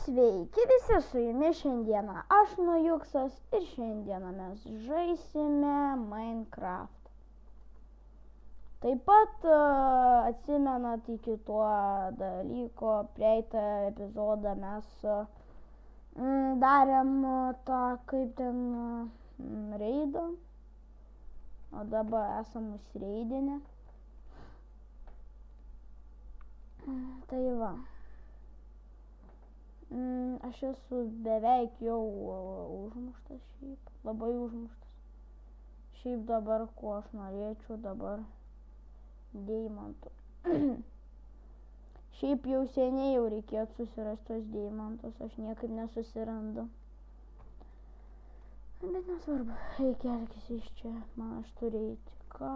Sveiki visi, su jumis šiandieną aš Nujuksas ir šiandieną mes žaisime Minecraft. Taip pat atsimenat iki tuo dalyko, praeitą epizodą mes darėm tą kaip ten reidą, o dabar esam užsireidinę. Tai va. Aš esu beveik jau užmuštas šiaip, labai užmuštas. Šiaip dabar, ko aš norėčiau dabar deimantų. Šiaip jau seniai jau reikėtų susirasti tos deimantus, aš niekaip nesusirandu. Bet nesvarbu, reikia elgtis iš čia, man aš turiu eiti. Ką?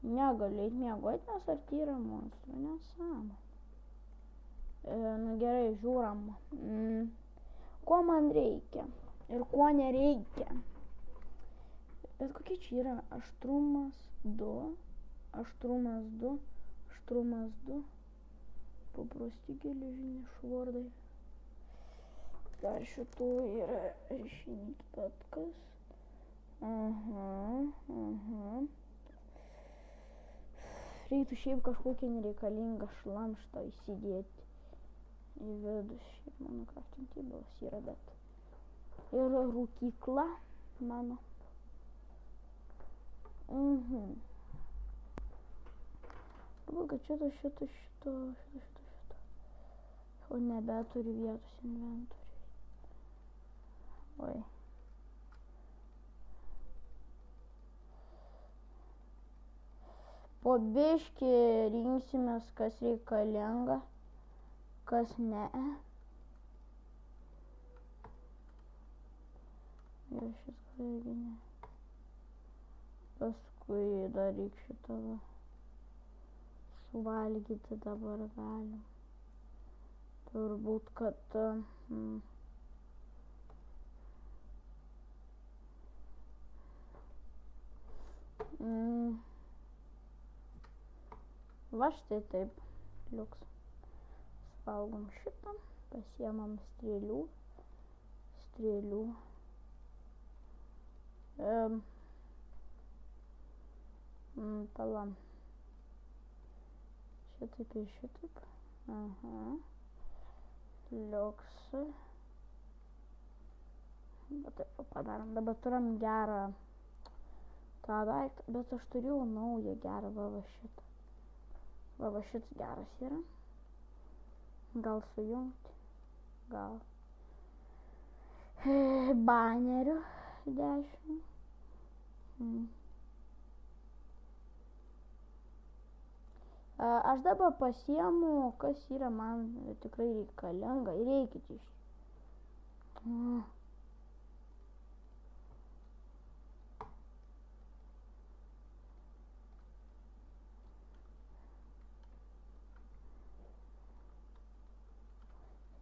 Negaliu eiti miegoti, nes arti yra monstrų, nesąmonė. Nu gerai, žiūram. Ko man reikia ir ko nereikia. Bet kokie čia yra? Aštrumas 2, aštrumas 2, aštrumas 2. Paprasti geležiniai švordai. Dar šitų yra ryšinys, bet kas? Reiktų šiaip kažkokią nereikalingą šlamštą įsidėti į vidų. Šiaip mano crafting tables yra, bet ir rūkykla mano. Galvoju, kad šito. O nebeturiu vietos inventoriui. Oi. Po biškį rinksimės, kas reikalinga, kas ne. Ir šis irgi ne. Paskui dar reikia šitą suvalgyti dabar galim. Turbūt, kad va štai taip liuks. Valgom šitą, pasiemam strėlių. Palam. Šitaip ir šitaip. Liuks. Bet taip padarom. Dabar turim gerą tą daiktą, bet aš turiu naują gerą va šitą. Va šitas geras yra. Gal sujungti, gal banerių 10. Aš dabar pasiemu, kas yra man tikrai reikalinga ir eikit iš.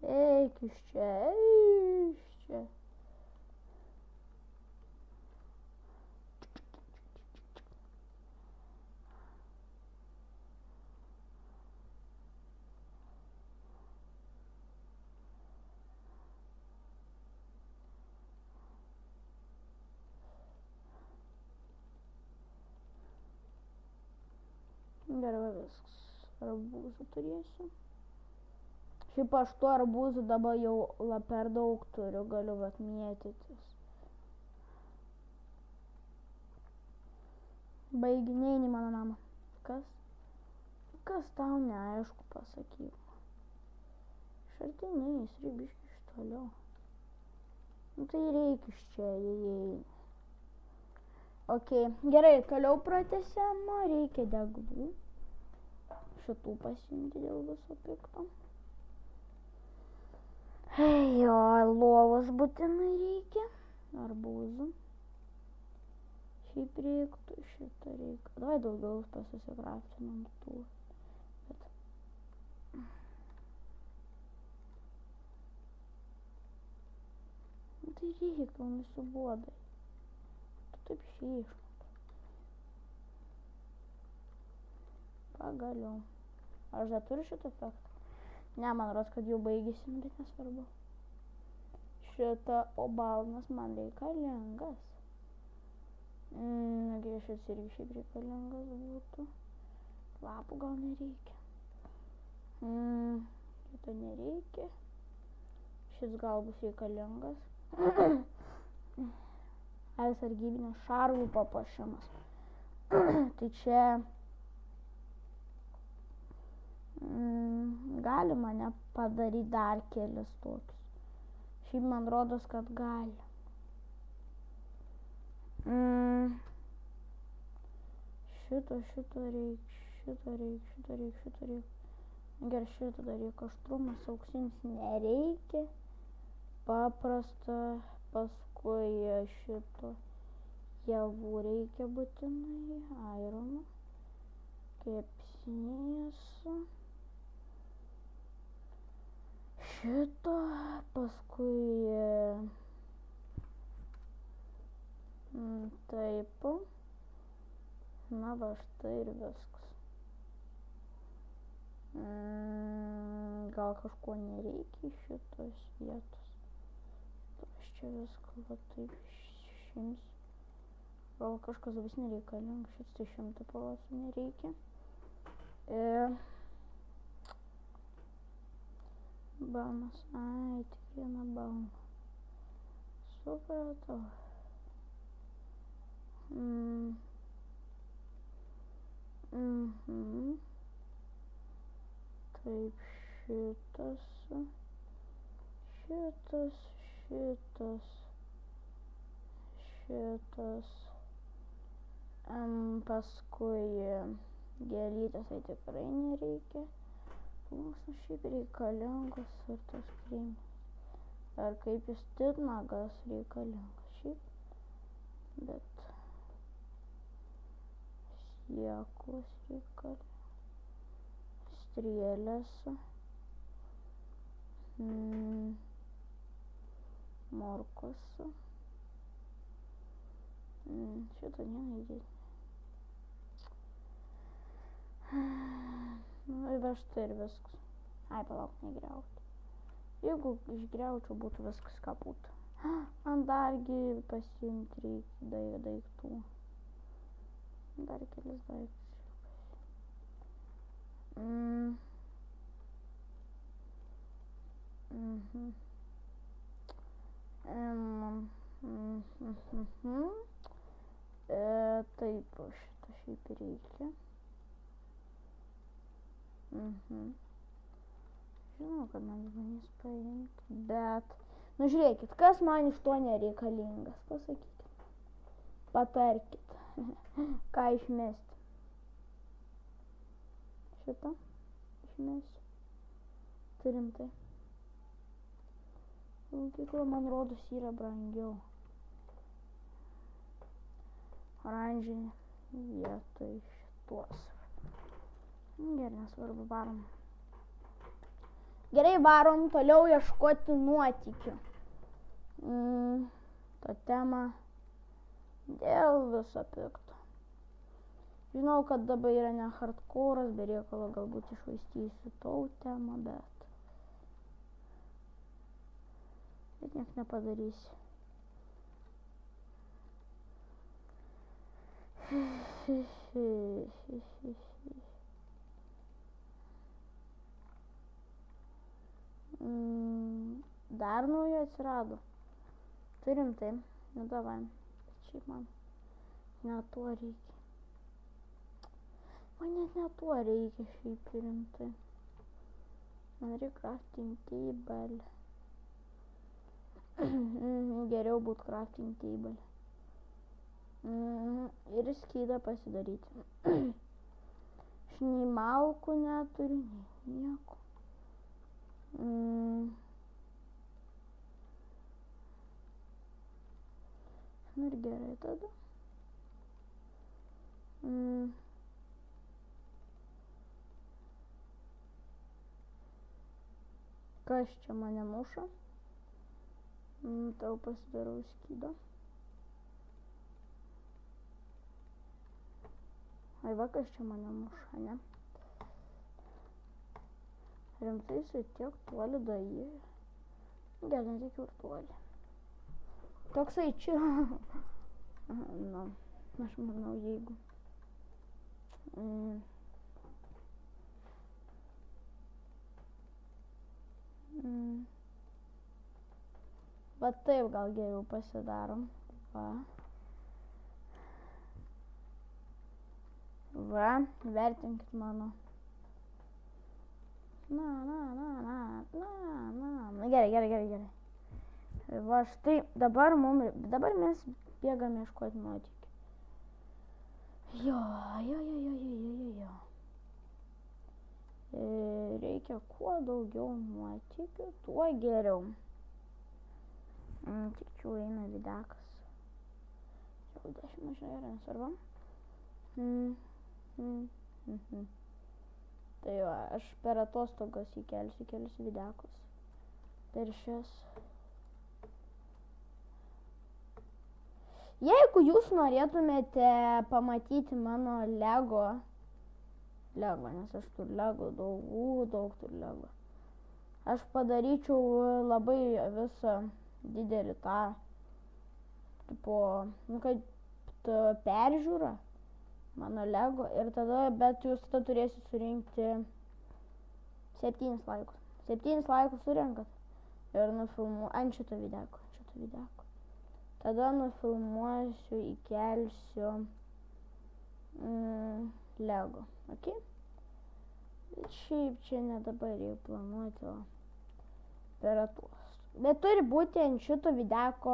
Eik iš čia, iš čia. Gerai, viskas. Arbūzų turėsiu. Šiaip aš tų arbūzų dabar jau per daug turiu, galiu vat mėtytis. Baiginėjai mano namą. Kas? Kas tau neaišku, pasakyk. Šartiniais, rybiški iš toliau. Nu tai reikia iš čia įeini. Ok, gerai, toliau pratęsiam, reikia deglų. Šitų pasiimti dėl viso pikto. Jo, lovos būtinai reikia. Arbūzų. Šiaip reiktų, šitą reikia. Davai daugiau pasisikraftinam tų. Bet. Tai reiktų, nusibodai. Tu taip išėjai. Pagaliau. Aš dar turiu šitą efektą. Ne, man rodos, kad jau baigėsi, bet nesvarbu. Šitą obalnas man reikalingas. Nagi šis irgi šiaip reikalingas būtų. Lapų gal nereikia. Šito nereikia. Šis gal bus reikalingas. Sargybinio šarvų papuošimas. Tai čia galima nepadaryti dar kelis tokius. Šiaip man rodos, kad gali. Šito reik. Gerai, šito dar reikia aštrumas, auksinis nereikia. Paprasta, paskui šito javų reikia būtinai, airono, kepsnės. Šito, paskui taip. Na va, štai ir viskas. Gal kažko nereikia iš šitos vietos. Aš čia viską va taip išimsiu. Gal kažkas bus nereikalinga, šitas 100% nereikia. Balnas, tik vieną balną. Supratau. Taip, šitas. Paskui gėlytės tai tikrai nereikia. Plunksnos šiaip reikalingos ir tos kreminės. Ar kaip jis titnagas reikalingas šiaip. Bet sieklos reikalingas. Strėlės. Morkos. Šitą neįdėti. Nu, va štai ir viskas. Ai, palauk, negriauti. Jeigu išgriaučiau, būtų viskas ką būtų. Man dargi pasiimti reikia daiktų. Dar kelis daiktus. Taip, šitą šiaip reikia. Žinau, kad man bandys paimti, bet... Nu, žiūrėkit, kas man iš to nereikalingas, pasakykit. Patarkit, ką išmesti. Šitą išmesiu. Turim tai. Mokykla, man rodos, yra brangiau. Oranžinė vietoj šitos. Gerai, nesvarbu, varom. Gerai, varom toliau ieškoti nuotykių. Totemą dėl viso pikto. Žinau, kad dabar yra ne hardcore'as, be reikalo galbūt išvaistysiu totemą, bet niek nepadarysiu. Dar naujo atsirado. Turim tai. Nu davai. Šiaip man ne tuo reikia. Man net ne tuo reikia šiaip rimtai. Man reikia crafting table. Geriau būt crafting table. Ir skydą pasidaryti. Aš nei malkų neturiu, nei nieko. Nu ir gerai tada. Kas čia mane muša? Tau pasidarau skydą. Ai va, kas čia mane muša, ne? Rimtai jisai tiek toli daėjo. Gerai, tiek ir toli. Toksai čia. Na, aš manau, jeigu. Va taip gal geriau pasidarom. Va, vertinkit mano. Na, gerai. Va štai, dabar mes bėgame ieškoti nuotykių. Jo. Reikia kuo daugiau nuotykių, tuo geriau. Tik čia eina videkas. Jau 10 minučių yra, nesvarbu. Tai va, aš per atostogas įkelsiu kelius videkus. Per šias. Jeigu jūs norėtumėte pamatyti mano Lego, nes aš turiu Lego, daug turiu Lego. Aš padaryčiau labai visą didelį tą, tipo, kad peržiūrą mano Lego ir tada, bet jūs tada turėsite surinkti 7 laikus. 7 laikus surinkat ir nufilmuosiu ant šito videko. Tada nufilmuosiu, įkelsiu Lego, ok? Šiaip čia ne dabar jau planuoti, o per atostogas. Bet turi būti ant šito videko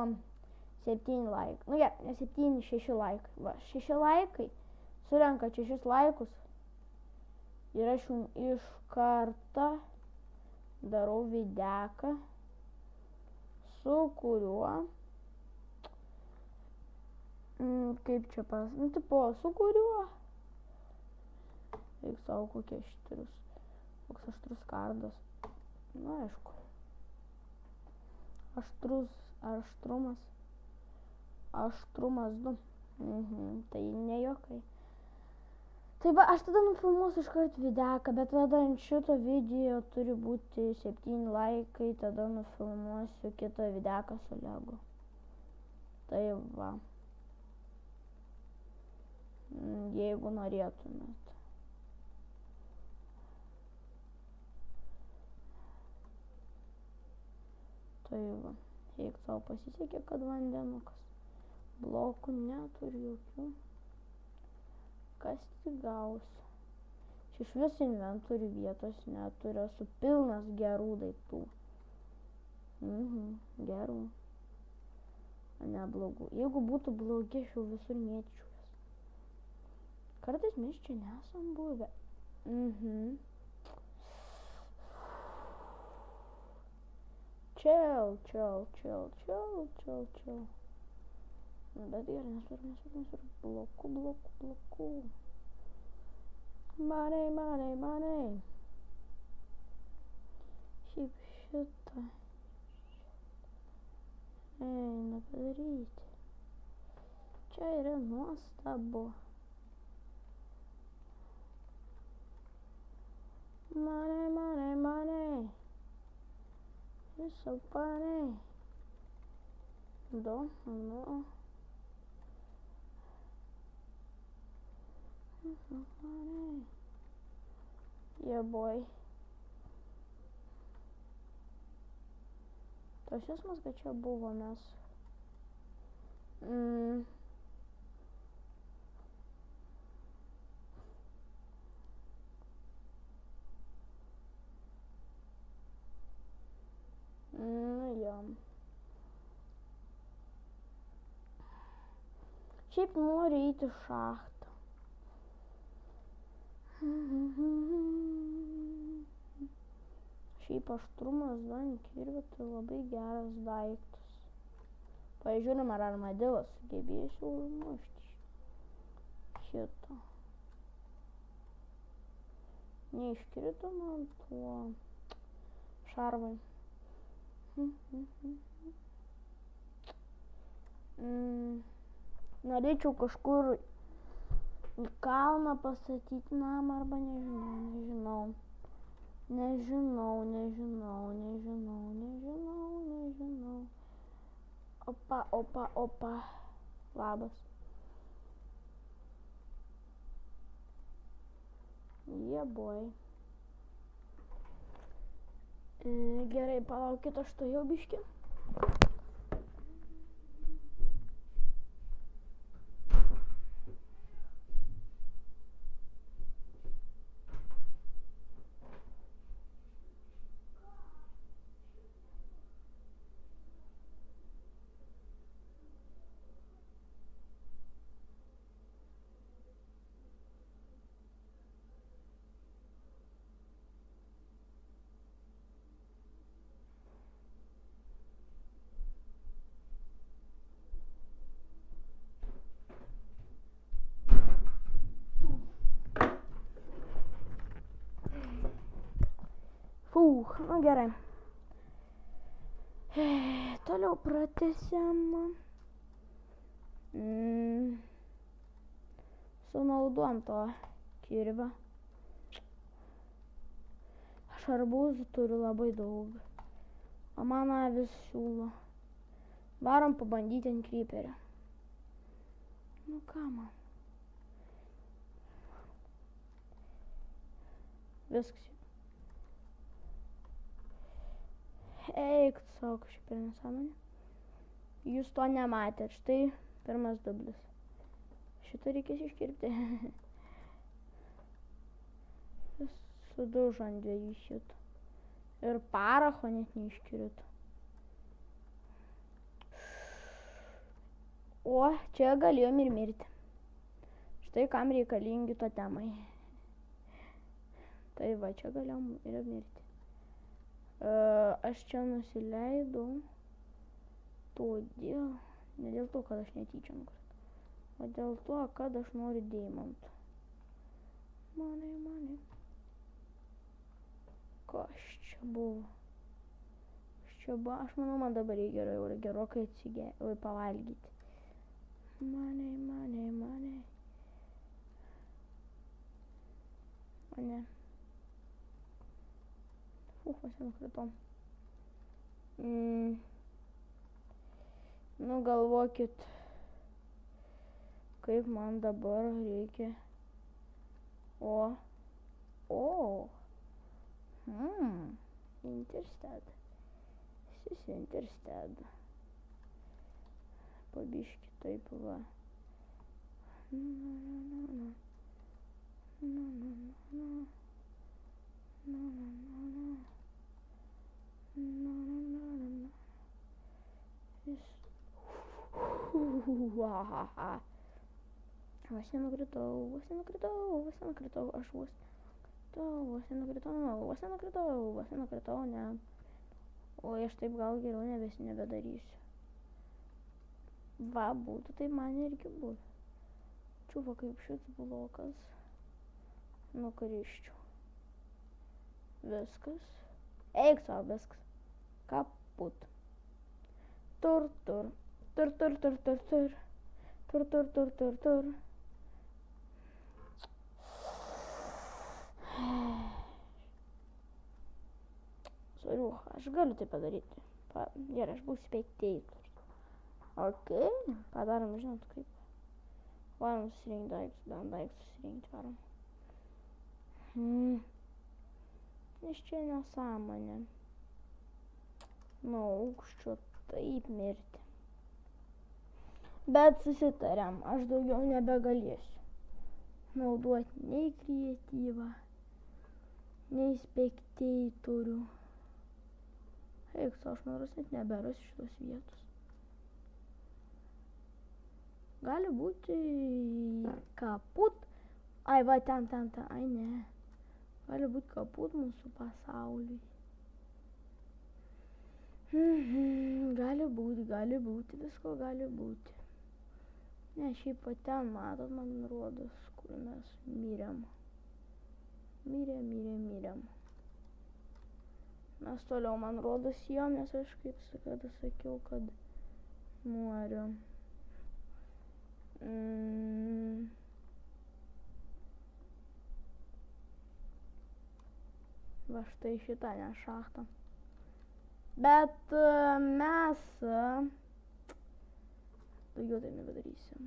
7 laikai. Nu, ne 7, 6 laikai. Va, 6 laikai. Surenkat 6 laikus. Ir aš jums iš karto darau videką, su kuriuo, kaip čia su kuriuo, eik savo koks aštrus kardas. Na, aišku. Aštrumas 2. Tai ne jokai. Tai va, aš tada nufilmuosiu iškart videką, bet tada ant šito video turi būti 7 laikai, tada nufilmuosiu kitą videką su Lego. Tai va. Jeigu norėtumėt. Tai va, jeigu savo pasisekė, kad vandenukas. Blokų neturiu jokių. Kas tik gausiu. Iš vis inventorių vietos neturiu, esu pilnas gerų daiktų. Gerų. Ne blogų. Jeigu būtų blogi, aš jau visur mėtyčiau jas. Kartais mes čia nesam buvę. Chill. Bet gerai, nesvarbu. Blokų. Money. Šiaip šitą. Eina padaryti. Čia yra nuostabu. Money. It's so funny. No. It's so funny. Yeah, boy. Tas jausmas, kad čia buvo mes. Jo. Šiaip noriu eiti šachtą. Šiaip aštrumas ant kirvio tai labai geras daiktas. Pažiūrim, ar armadillas sugebėsiu užmušti šitą. Neiškrito man tuo šarvai. Norėčiau kažkur į kalną pastatyti namą arba nežinau. Nežinau. Opa. Labas. Boy. Gerai, palaukit, aš to jau biški. Nu gerai. Toliau pratęsiam. Sunaudojam to kirvio. Aš arbūzų turiu labai daug. O man avis siūlo. Varom pabandyti ant kryperio. Nu ką man? Viskas. Eik, sako, šį per nesąmonę. Jūs to nematėt, štai pirmas dublis. Šitą reikės iškirpti. Jis sudužo ant dviejų šitų. Ir paracho net neiškirito. O, čia galėjom ir mirti. Štai kam reikalingi totemai. Tai va, čia galėjom ir mirti. Aš čia nusileidau, todėl, ne dėl to, kad aš netyčia nukrito, o dėl to, kad aš noriu deimantų. Mane. Kas čia buvo? Aš manau, man dabar gerokai pavalgyti. Mane. Aš nukritom. Nu galvokit, kaip man dabar reikia. Interested. Pabiški taip va. Vos nenukritau, ne. O aš taip gal geriau nebedarysiu. Va, būtų, tai man irgi būtų. Čiuva kaip šis blokas. Nukriščiau. Viskas. Eik savo, viskas. Kaput. Tur. Soriuch, aš galiu tai padaryti. Gerai, aš būsiu spectator. Ok, padarom, žinot kaip. Varom susirinkti daiktus, varom. Nes čia nesąmonė. Nuo aukščio taip mirti. Bet susitariam, aš daugiau nebegalėsiu naudoti nei kreatyvą, nei spectatorių. Eik, aš noras net neberasiu šitos vietos. Gali būti kaput. Ai, va, ten. Ai, ne. Gali būti kaput mūsų pasauliui. Gali būti, visko gali būti. Ne, šiaip va ten, matot, man rodos, kur mes mirėm. Mirėm. Mes toliau, man rodos, jom, nes aš kaip kada sakiau, kad noriu. Va štai šitą, ne šachtą. Bet mes daugiau tai nebedarysim.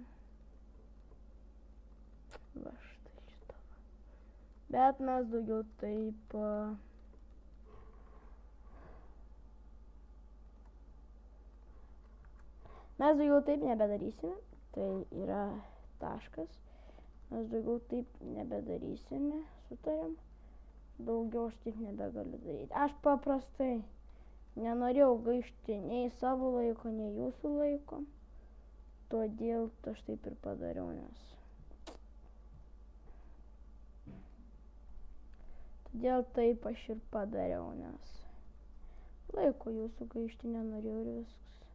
Va štai šitą. Bet mes daugiau taip... Mes daugiau taip nebedarysime. Tai yra taškas. Mes daugiau taip nebedarysime. Sutarėm. Daugiau aš taip nebegaliu daryti. Aš paprastai nenorėjau gaišti nei savo laiko, nei jūsų laiko. Todėl aš taip ir padariau, nes... Todėl taip aš ir padariau, nes... Laiko jūsų gaišti nenorėjau ir viskas.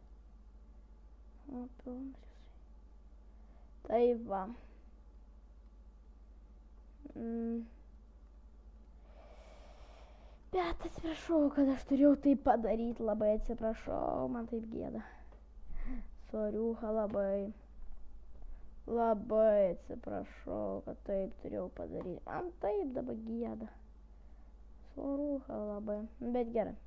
O, pilnas jūsai. Tai va. Bet atsiprašau, kad aš turėjau tai padaryti, labai atsiprašau, man taip gėda. Soriuha, labai atsiprašau, kad taip turėjau padaryti. Man taip dabar gėda. Soriuha labai, bet gerai.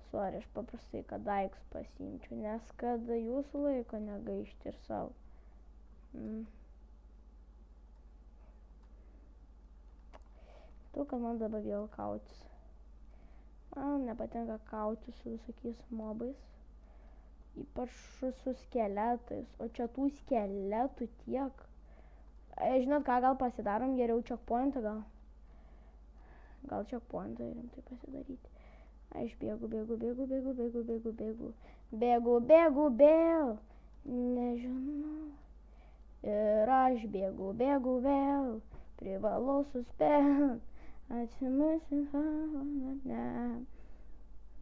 Sorry, aš paprastai, kad daiktus pasiimčiau, nes kad jūsų laiko negaišti ir savo. Tu, kad man dabar vėl kautis. Man nepatinka kautis su visokiais mobais. Ypač su skeletais. O čia tų skeletų tiek. Žinot ką, gal pasidarom geriau checkpointą gal. Gal checkpointą rimtai pasidaryti. Aš bėgu. Nežinau. Ir aš bėgu vėl. Privalau suspėt. Atsimusim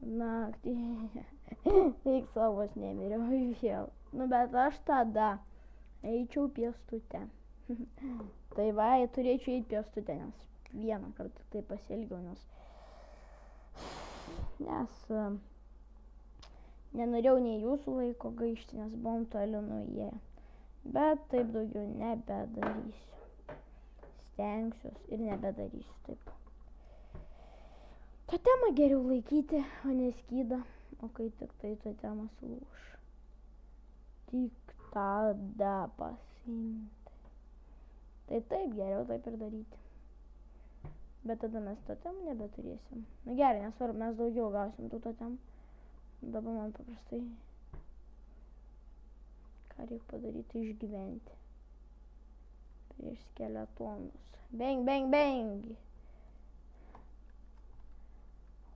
naktį. Eik savos nemiriau vėl. Nu, bet aš tada eičiau pėstute. Tai va, turėčiau eiti pėstute, nes vieną kartą tai pasielgiau, nes nenorėjau nei jūsų laiko gaišti, nes buvom toli nuėję. Bet taip daugiau nebedarysiu. Stengsiuos ir nebedarysiu taip. Totemą geriau laikyti, o ne skydą. O kai tik tai totemas lūš. Tik tada pasiimti. Tai taip geriau taip ir daryti. Bet tada mes totemų nebeturėsim. Nu gerai, nesvarbu, mes daugiau gausim tų totemų. Dabar man paprastai ką reikia padaryti, išgyventi. Prieš skeletonus. Bang!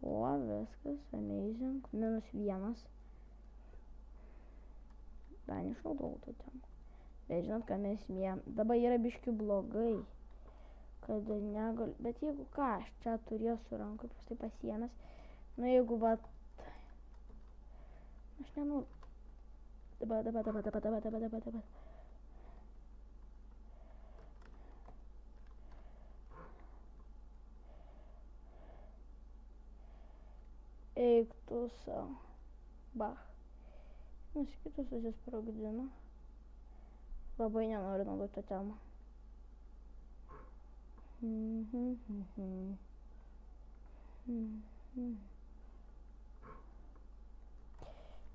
O, viskas, amazing. -1. Dar neišnaudojau totemų. Bet žinot, ką mes mėm. Dabar yra biški blogai. Kad negaliu. Bet jeigu ką, aš čia turėsiu rankų, paprastai pasiėmęs. Nu jeigu vat... Aš nenoriu. Dabar. Eik tu savo. Bach. Nusikitus susisprogdino. Labai nenoriu naudoti totemą.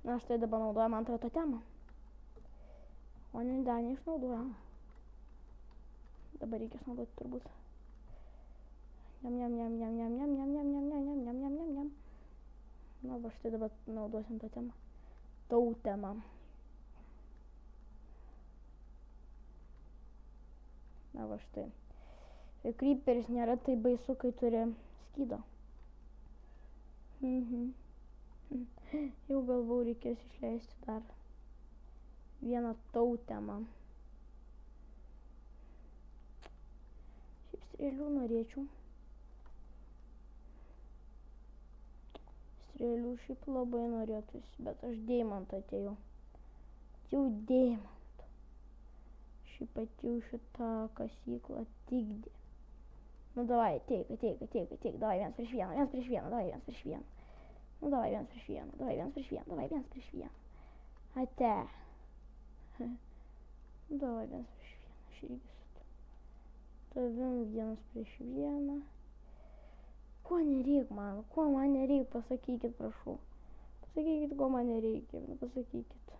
Na štai dabar naudojam antrą totemą. O ne, dar neišnaudojam. Dabar reikės naudoti turbūt. Jam. Na va štai dabar naudosim totemą. Tautemą. Na va štai. Creeperis nėra taip baisu, kai turi skydą. Jau galvau, reikės išleisti dar vieną tautemą. Šiaip strėlių norėčiau. Strėlių šiaip labai norėtųsi, bet aš deimantą atėjau. Jau deimantą. Šiaip atėjau šitą kasyklą tikdė. Nu davai, ateik. Davai 1 prieš 1. Davai 1 prieš 1. Nu davai 1 prieš 1. Davai 1 prieš 1. Ate. Nu davai 1 prieš 1. Aš irgi su tavim 1 prieš 1. Ko nereik man? Ko man nereik? Pasakykit, prašau. Pasakykit, ko man nereikia. Pasakykit.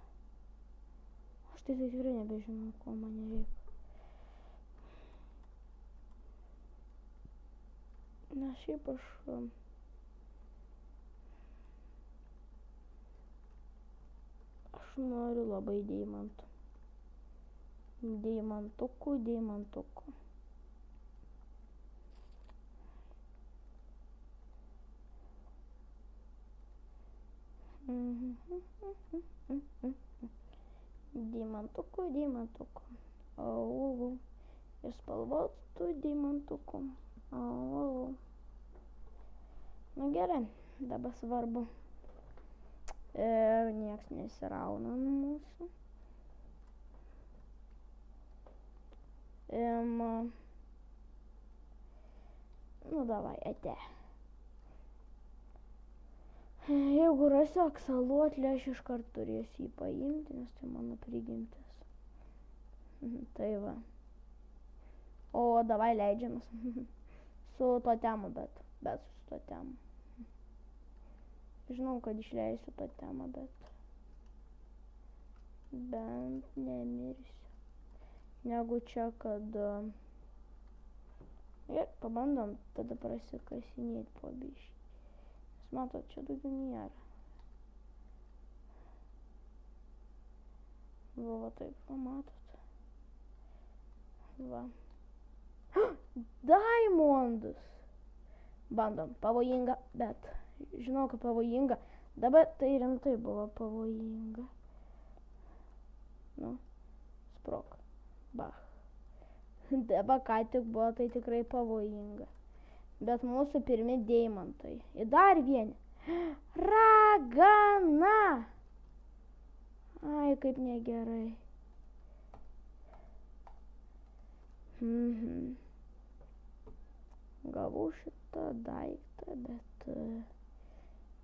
Aš tai tikrai nebežinau, ko man nereikia. Nes šiaip aš noriu labai deimantų. Deimantukų. Deimantukų. Au. Ir spalvotų deimantukų. Au. Nu gerai, dabar svarbu. Nieks nesirauna nuo mūsų. Nu davai, ate. Jeigu rasiu aksaluotlį, aš iškart turėsiu jį paimti, nes tai mano prigimtis. Tai va. O davai leidžiamas. Su totemu, bet su totemu. Žinau, kad išleisiu totemą, bet bent nemirsiu. Negu čia, kad... Ir pabandom tada prasikasinėti po biškį. Nes matot, čia daugiau nėra. Va taip, pamatot. Va. Diamondus! Bandom, pavojinga, bet žinau, kad pavojinga. Dabar tai rimtai buvo pavojinga. Nu, sprok. Bach. Dabar ką tik buvo, tai tikrai pavojinga. Bet mūsų pirmi deimantai. Ir dar vieni. Ragana! Ai, kaip negerai. Gavau šitą daiktą, bet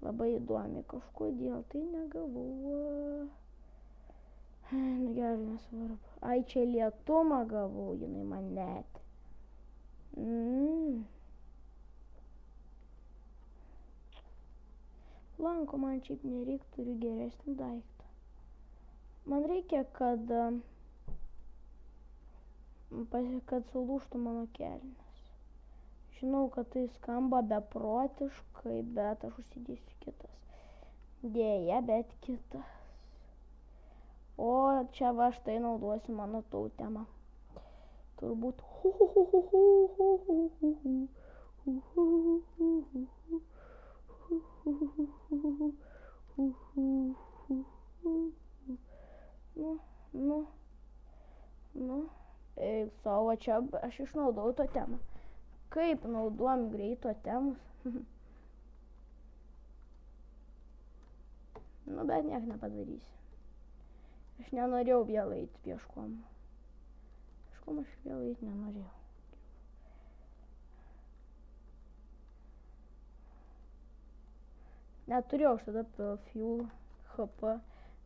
labai įdomi kažkodėl tai negavau. Nu gerai, nesvarbu. Ai, čia lietumą gavau, jinai man net. Lanko man šiaip nereik, turiu geresnį daiktą. Man reikia, kad sulūžtų mano kelnes. Žinau, kad tai skamba beprotiškai, bet aš užsidėsiu kitas. Dėja, bet kitas. O čia va štai naudosiu mano totemą. Turbūt. Nu. Savo čia aš išnaudojau totemą. Kaip naudojam greit totemus? Nu, bet niek nepadarysiu. Aš nenorėjau vėl eiti pieškom. Pieškom aš vėl eiti nenorėjau. Neturėjau aš tada fuel HP,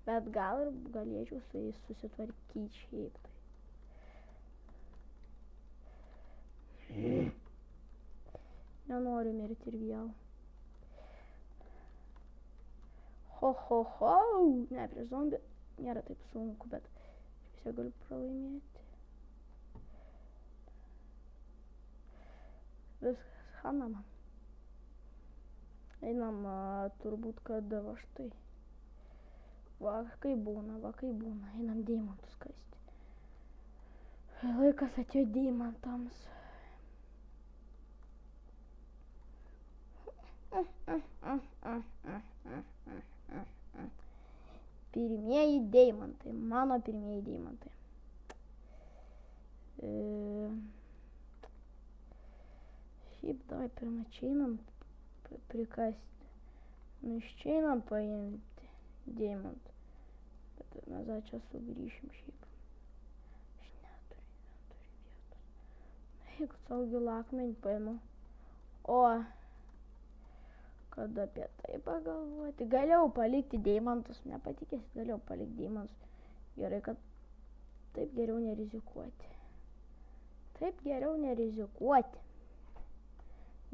bet gal ir galėčiau su jais susitvarkyti šiaip tai. Nenoriu mirti ir vėl. Ho. Ne, prieš zombį nėra taip sunku, bet aš vis galiu pralaimėti. Viskas, Hana man. Einam turbūt, kad va štai. Va kaip būna. Einam deimantus kasti. Laikas atėjo deimantams. Pirmieji deimantai. Mano pirmieji deimantai. Šiaip davai pirmą čia einam prikasti. Nu iš čia einam paimti deimantą. Bet mes dar čia sugrįšim šiaip. Aš neturiu vietos. Jeigu savo gilakmenį paimu. O kad apie tai pagalvoti. Galėjau palikti deimantus. Nepatikėsit, galėjau palikti deimantus. Gerai, kad taip geriau nerizikuoti.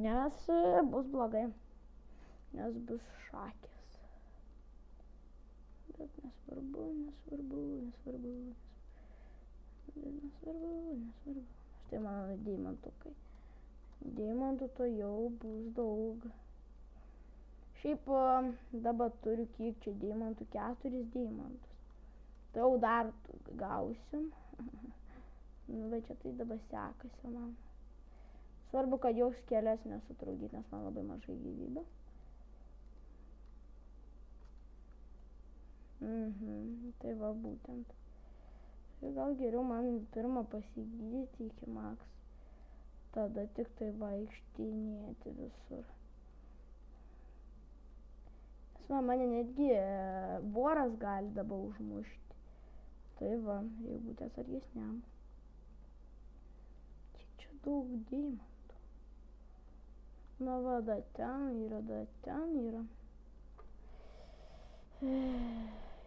Nes bus blogai. Nes bus šakės. Bet nesvarbu. Štai mano deimantukai. Deimantų to jau bus daug. Šiaip dabar turiu kiek čia deimantų, 4 deimantus. Tai jau dar gausim. Nu, bet čia tai dabar sekasi man. Svarbu, kad jau skeles nesutrukdyt, nes man labai mažai gyvybė. Tai va būtent. Tai gal geriau man pirmą pasigydyti iki maks. Tada tik tai vaikštinėti visur. Nes mane netgi voras gali dabar užmušti. Tai va, reikia būti atsargesniam. Kiek čia daug deimantų. Na va, da ten yra.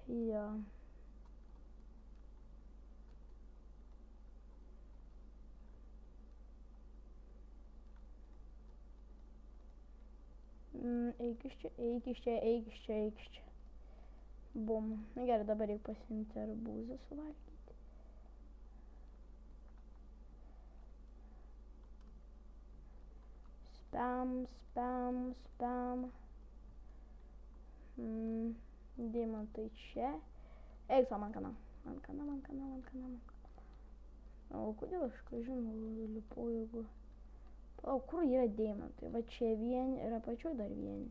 Jo. Eik iš čia. Bum. Na gerai, dabar reikia pasiimti arbūzą suvalgyti. Spam. Deimantai čia. Eik savo, man kana. O kodėl aš žinau, lipu, jeigu... O kur yra deimantai? Va čia vieni ir apačioj dar vieni.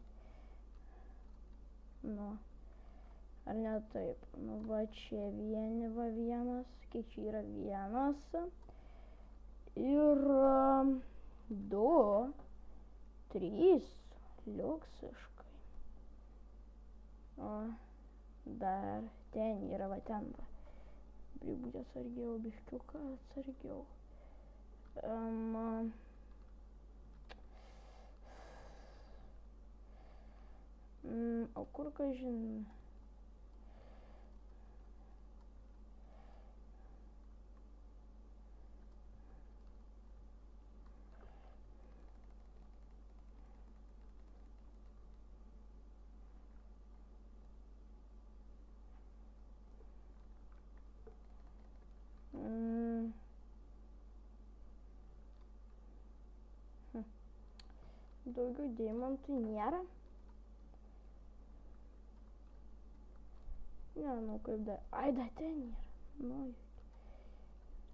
Nu. Ar ne taip? Nu va čia vieni, va vienas. Kiek čia yra? 1. Ir 2. 3. Liuksiškai. O dar ten yra, va ten va. Reikia būti atsargiau, biškiuką atsargiau. O kur kažin? Daugiau deimantų nėra. Nežinau kaip dar. Ai, da ten yra. Nu,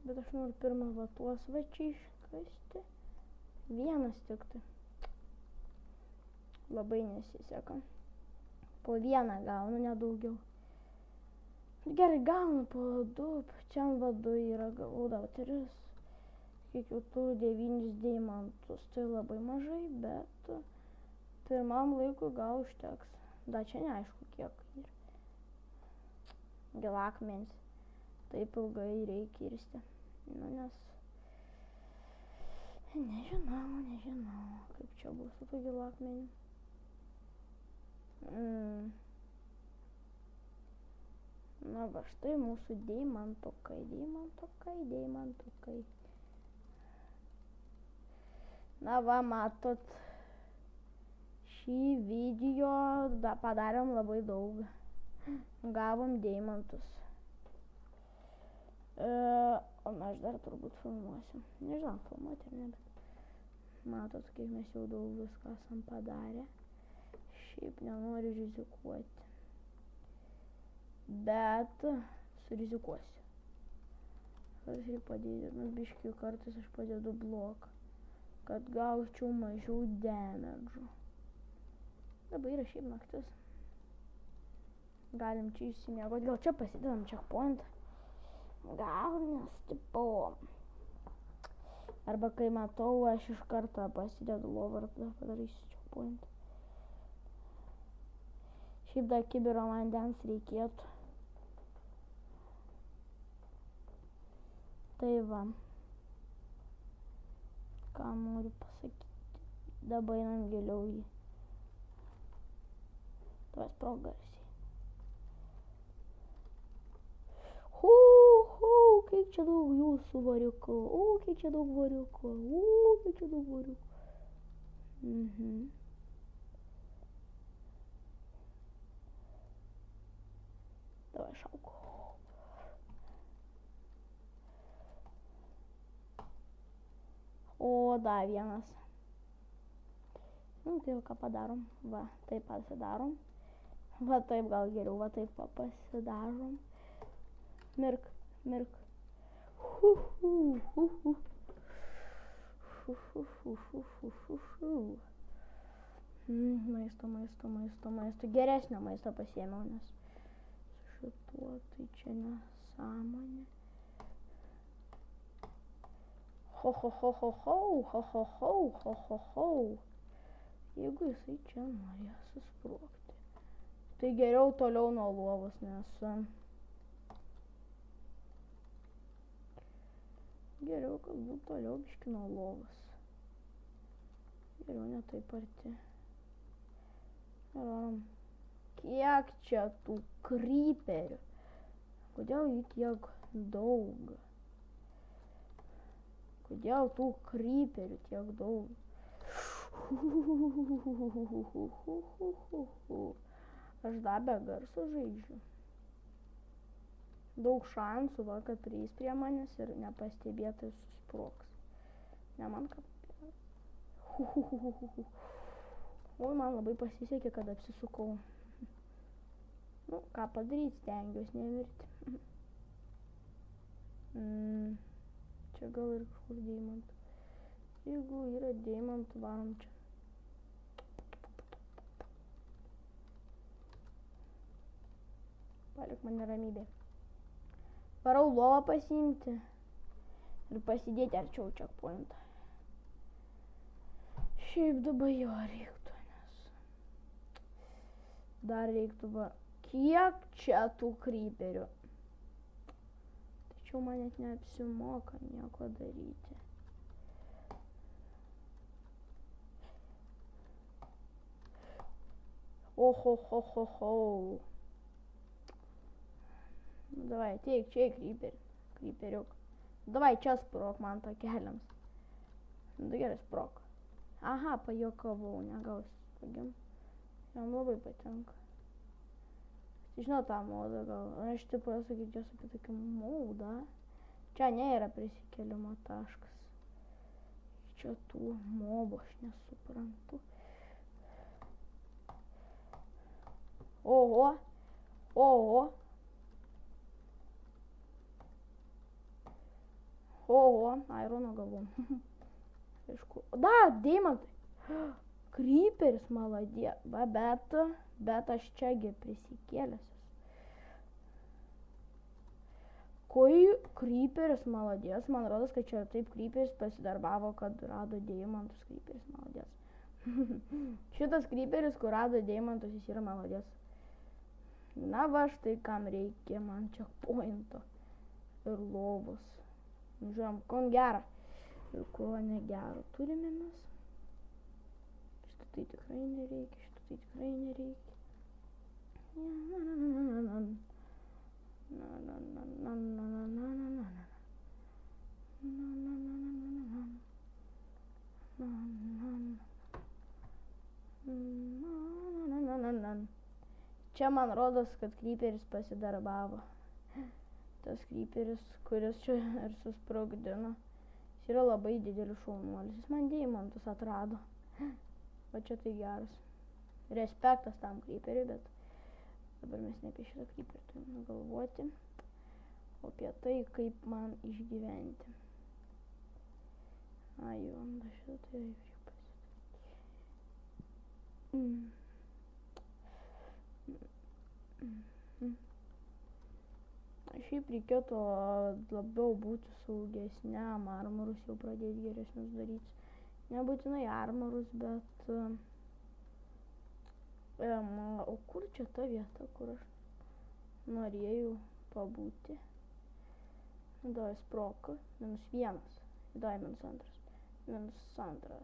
bet aš noriu pirmą va tuos va čia iškasti. 1 tik tai. Labai nesiseka. Po 1 gaunu, nedaugiau. Gerai, gaunu po 2. Čia va 2 yra, gavau dar 3. Kiek jau turiu 9 deimantus. Tai labai mažai, bet pirmam laikui gal užteks. Da čia neaišku kiek yra. Gilakmenis. Taip ilgai reikia kirsti. Nu, nes... Nežinau, kaip čia bus su to gilakmeniu. Na va, štai mūsų deimantukai. Na va, matot, šį video padarėm labai daug. Gavom deimantus. O mes dar turbūt filmuosim. Nežinau, filmuoti ar ne, bet matot, kaip mes jau daug viską esam padarę. Šiaip nenoriu rizikuoti. Bet surizikuosiu. Aš ir padėsiu, biškių kartais aš padedu bloką, kad gaučiau mažiau damedžų. Dabar yra šiaip naktis. Galim čia išsimiegot, gal čia pasidedam checkpointą. Gal nes tipo. Arba kai matau, aš iš karto pasidedu lovą ir padarysiu checkpointą. Šiaip dar kibiro vandens reikėtų. Tai va. Ką noriu pasakyti. Dabar einam giliau į. Tuos progarsiai. Kiek čia daug jūsų variukų. Kiek čia daug variukų. Mhm. Давай шалку. O, dar vienas. Nu, tai jau ką padarom. Va, taip pasidarom. Va, taip gal geriau, va, taip pasidarom. Mirk, mirk. Maisto. Geresnio maisto pasiėmiau, nes šituo tai čia nesąmonė. Ho. Jeigu jisai čia norės susprogti, tai geriau toliau nuo lovos, nes geriau, kad būtų toliau biški nuo lovos. Geriau ne taip arti. Kiek čia tų kryperių? Kodėl jų tiek daug? Kodėl tų kryperių tiek daug? Aš dar be garso žaidžiu. Daug šansų, va, kad prieis prie manęs ir nepastebėtai susprogs. Ne man ką. Oi, man labai pasisekė, kad apsisukau. Nu, ką padaryti, stengiuosi nemirti. Čia gal ir kažkur deimantų. Jeigu yra deimantų, varom čia. Palik mane ramybė. Varau lovą pasiimti ir pasidėti arčiau checkpointą. Šiaip dabar jo reiktų, nes dar reiktų va. Kiek čia tų kryperių? Tačiau man net neapsimoka nieko daryti. Ho. Davai, ateik čia kryperiuk. Davai čia sprok man takeliams. Nu gerai, sprok. Aha, pajuokavau, negausiu sprogim. Jam labai patinka. Žinau tą modą gal. Aš taip pasakyti jos apie tokį modą. Čia nėra prisikėlimo taškas. Čia tų mobų aš nesuprantu. Oho. Airono gavau. Aišku. Da, deimantai. Kryperis maladė. Bet aš čiagi prisikėlęs. Koi kryperis maladės. Man rodos, kad čia taip kryperis pasidarbavo, kad rado deimantus. Kryperis maladės. Šitas kryperis, kur rado deimantus, jis yra maladės. Na va, štai kam reikia man checkpointo ir lovos. Žiūrėjom, ko gera ir ko negero turime mes. Šitą tai tikrai nereikia. Čia man rodos, kad kryperis pasidarbavo. Tas kryperis, kuris čia ir susprogdino. Jis yra labai didelis šaunuolis. Jis man deimantus atrado. O čia tai geras. Respektas tam kryperiui, bet dabar mes ne apie šitą kryperį turime galvoti, o apie tai, kaip man išgyventi. Jau, šitą tai reikia pasidaryti. Šiaip reikėtų labiau būti saugesniam, armorus jau pradėti geresnius daryti. Nebūtinai armorus, bet... O kur čia ta vieta, kur aš norėjau pabūti? Davai sprok. -1. Davai -2. -2.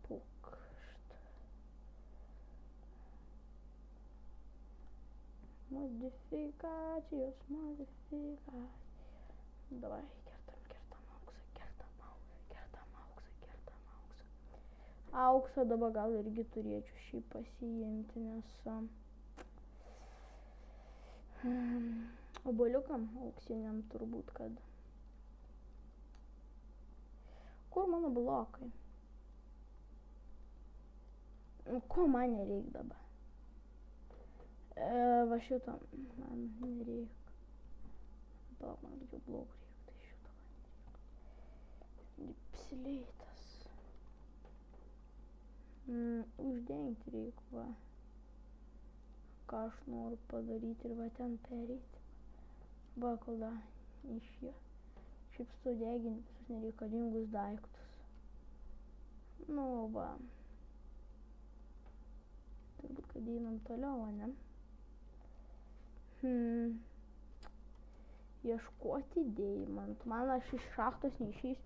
Pukšt. Modifikacijos. Davai, kertam auksą. Auksą dabar gal irgi turėčiau šį pasiimti, nes obuoliukam auksiniam turbūt, kad. Kur mano blokai? Ko man nereik dabar? Va šito man nereik. Palauk, man jau blokų reik, tai šito man nereik. Psileitas. Uždengti reik, va. Ką aš noriu padaryti ir va ten pereiti. Va, kol da iš jo. Šiaip sudeginti visus nereikalingus daiktus. Nu, va. Turbūt, kad einam toliau, o ne? Ieškoti deimantų. Man aš iš šachtos neišeis,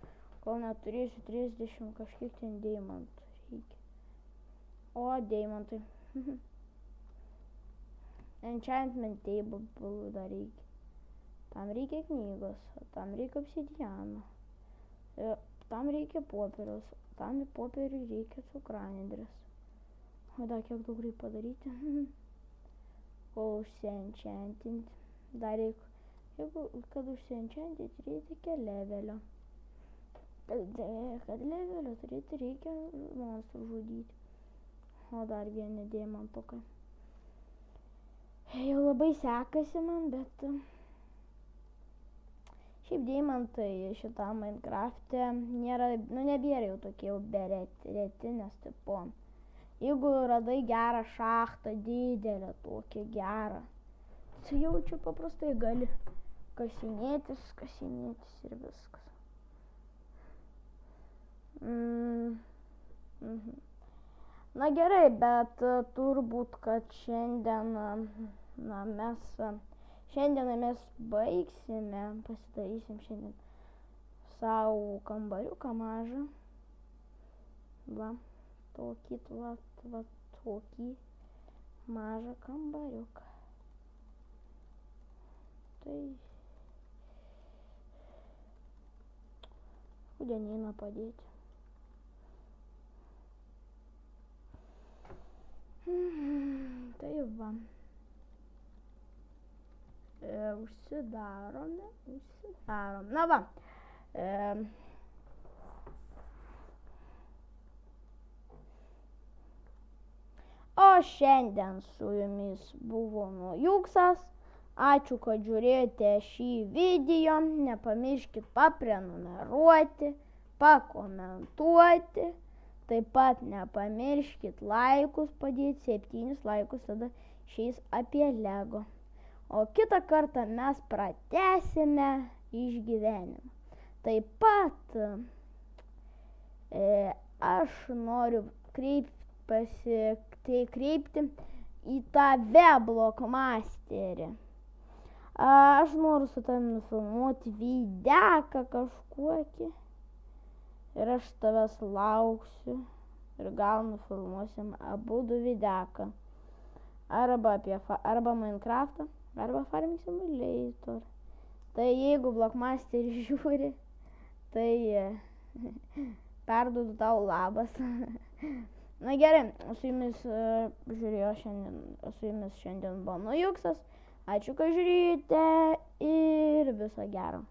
kol neturėsiu 30 kažkiek ten deimantų reikia. O, deimantai. Enchantment table dar reikia. Tam reikia knygos, tam reikia obsidiano. Tam reikia popieriaus, tam į popierių reikia cukranendrės. O dar kiek daug reikia padaryti. Kol užsienčentinti. Dar reikia. Jeigu, kad užsienčentinti, reikia levelio. Kad levelio turėti, reikia monstrų žudyti. O dar vieni deimantukai. Jau labai sekasi man, bet. Šiaip deimantai šitam Minecraft'e nėra, nebėra jau tokie jau bereti, nes tipo. Jeigu radai gerą šachtą, didelę tokią gerą, tai jau čia paprastai gali kasinėtis ir viskas. Na gerai, bet turbūt, kad šiandieną mes baigsime, pasidarysim šiandien savo kambariuką mažą. Va, tokį mažą kambariuką. Tai rudenį padėti. Tai va. Užsidarome. Na va. O šiandien su jumis buvo Nujuksas. Ačiū, kad žiūrėjote šį video. Nepamirškit paprenumeruoti, pakomentuoti. Taip pat nepamirškit laikus padėti, 7 laikus, tada išeis apie Lego. O kitą kartą mes pratęsime išgyvenimą. Taip pat aš noriu kreipti į tą Blockmasterį. Aš noriu su tavim nufilmuoti videką kažkokį. Ir aš tavęs lauksiu ir gal nufilmuosim abudu videką. Arba Minecraftą, arba Farming Simulator. Tai jeigu Blockmasterį žiūri, tai perduodu tau labas. Na gerai, su jumis šiandien buvo Nujuksas. Ačiū, kad žiūrėjote ir viso gero.